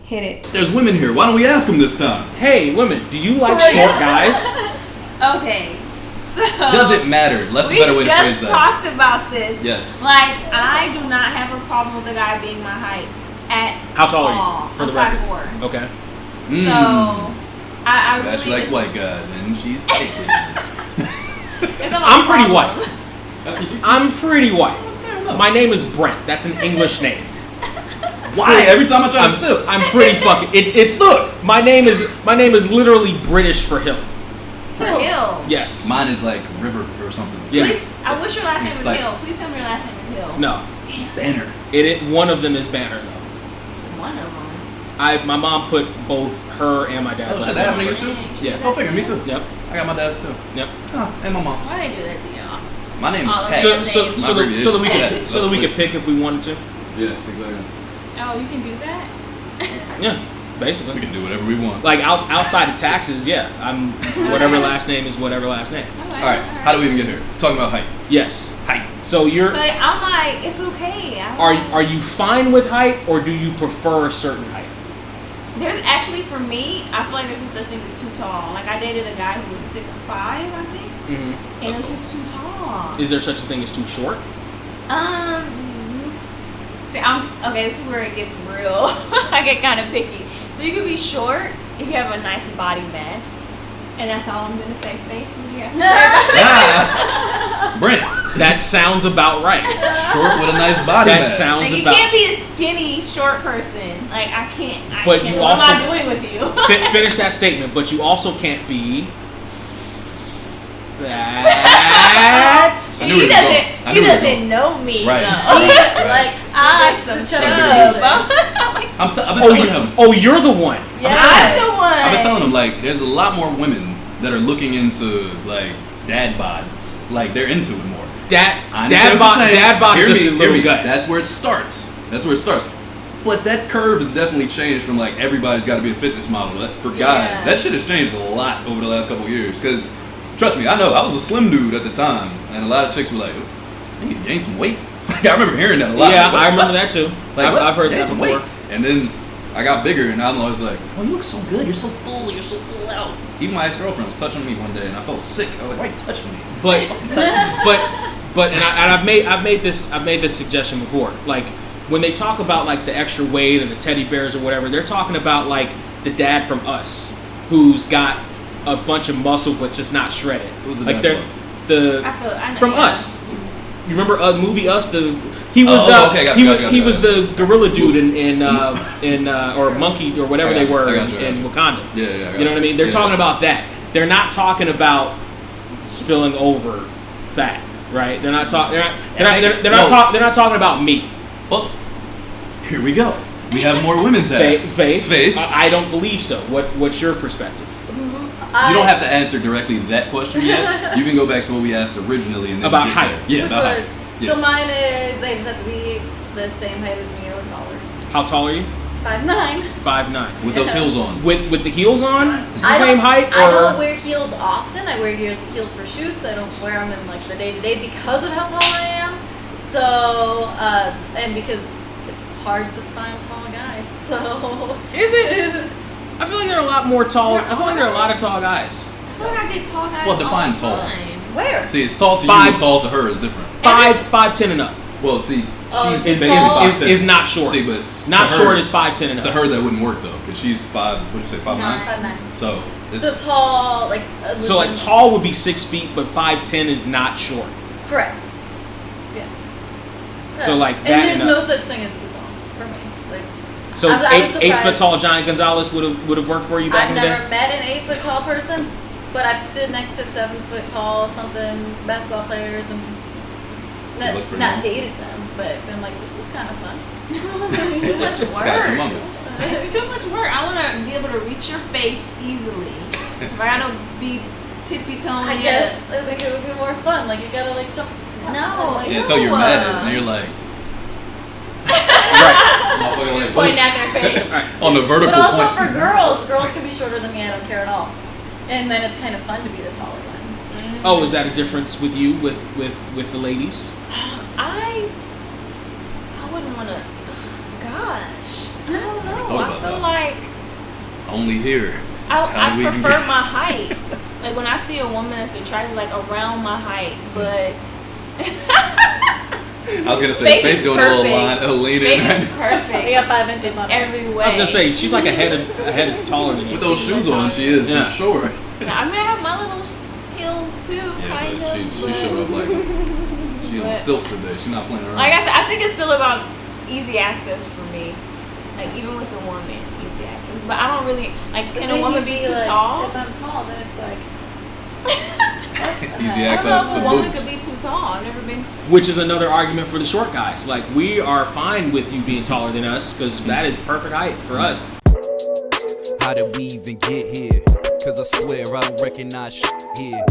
Hit it. There's women here. Why don't we ask them this time? Hey, women, do you like short guys? Okay. So Does it matter? Less a better way to phrase that. We just talked about this. Yes. Like, I do not have a problem with a guy being my height at How tall all. are you? For I'm the record. 5'4". Okay. So, I really... She likes white guys, and she's thick. I'm pretty white. I'm pretty white. My name is Brent. That's an English name. Why? Every time I try to slip. I'm pretty fucking... It's look, my name is literally British for hill. For Hill? Yes. Mine is like River or something. Yeah. Please, I wish your last name was Sykes. Hill. Please tell me your last name is Hill. No. Banner. One of them is Banner, though. One of them. My mom put both her and my dad's Oh, last shit, that name. happened to you too? Yeah. Go figure, me too. Yep. I got my dad's too. Yep. Oh, and my mom's. Why did I do that to y'all? My name is Oh, Tex. So that we That's could pick if we wanted to. Yeah, exactly. Oh, you can do that? Yeah, basically. We can do whatever we want. Like outside of taxes, yeah. I'm whatever last name is whatever last name. All All right, how do we even get here? Talking about height. Yes. Height. So you're. So I'm like, it's okay. Are you fine with height, or do you prefer a certain height? There's actually, for me, I feel like there's no such thing as too tall. Like, I dated a guy who was 6'5", I think, and it was just too tall. Is there such a thing as too short? See, okay, this is where it gets real. I get kind of picky. So you could be short if you have a nice body mass. And that's all I'm going to say, Faith. What do you have to say about Brent. That sounds about right. Short with a nice body That mass. sounds like, you about. can't be a skinny, short person. Like, I can't. But you what also- am I doing with you? Finish that statement, but you also can't be. That. He doesn't know me. Right. Though. Like, I some chub. I've been telling him. Oh, you're the one. Yeah, I'm the one. I've been telling him, like, there's a lot more women that are looking into, like, dad bods. Like, they're into it more. Dad bod is just a little gut. That's where it starts. But that curve has definitely changed from, like, everybody's got to be a fitness model. For guys, that shit has changed a lot over the last couple of years. Because, trust me, I know, I was a slim dude at the time. And a lot of chicks were like, I need to gain some weight. I remember hearing that a lot. Yeah, I remember that too. Like, I've heard that before. And then I got bigger, and I was like, oh, you look so good. You're so full out. Even my ex-girlfriend was touching me one day, and I felt sick. I was like, why are you touching me? I've made this suggestion before. Like, when they talk about, like, the extra weight and the teddy bears or whatever, they're talking about, like, the dad from Us, who's got a bunch of muscle but just not shredded. Who's the like dad from Us. You remember movie Us? He was the gorilla dude in or monkey or whatever they were in Wakanda. Yeah. You know what I mean? They're talking about that. They're not talking about spilling over fat, right? They're not talking. They're not talking about me. Well, here we go. We have more women's ads. Faith. I don't believe so. What's your perspective? You don't have to answer directly that question yet. You can go back to what we asked originally. And then about height. Yeah, about height. Yeah. So mine is, they just have to be the same height as me or taller. How tall are you? 5'9". 5'9". With those heels on. With the heels on? The same height? Or? I don't wear heels often. I wear heels for shoots. I don't wear them in, like, the day-to-day because of how tall I am. So, and because it's hard to find tall guys. So. Is it? I feel like there are a lot more tall. I feel like there are a lot of tall guys. I feel like I get tall guys. Well, define all the tall. time. Where? See, it's tall to you and tall to her is different. 5'10" and up. Well, see, she's is not short. See, but not short is 5'10" and up. To her, that wouldn't work though, because she's 5. What did you say, 5'9"? 5'9". So tall, like. So like tall would be 6 feet, but 5'10" is not short. Correct. Yeah. So like and that. There's no such thing as too tall for me. Like. So I was 8 foot tall Johnny Gonzalez would have worked for you back in the day. I've never met an 8 foot tall person, but I've stood next to 7 foot tall basketball players and not dated them, but been like, this is kind of fun. It's too much work. It's too much work. I want to be able to reach your face easily. If I gotta be tippy-toeing. I guess I think it would be more fun. Like, you gotta like jump. No. Yeah, until you're mad at it, and you're like. Right. Pointing at their face. On the vertical But also point. for girls can be shorter than me. I don't care at all. And then it's kind of fun to be the taller one. Oh, is that a difference with you with the ladies? I wouldn't want to. Gosh, I don't know. I only here. I prefer my height. Like when I see a woman that's attractive, like around my height, but. I was gonna say Faith going a little lean in. Faith is perfect. We got 5 inches on every way. I was gonna say she's like a head taller than you. With those shoes on, she is for sure. Yeah, I mean, I have my little heels too, kind of. She showed up like she on stilts today. She's not playing around. Like I said, I think it's still about easy access for me. Like even with a woman, easy access. But I don't really like. Can a woman be too tall? If I'm tall, then it's like. Easy access. I don't know if a woman could be too tall. I've never been. Which is another argument for the short guys. Like we are fine with you being taller than us because that is perfect height for us. How did we even get here? Cause I swear I don't recognize shit here.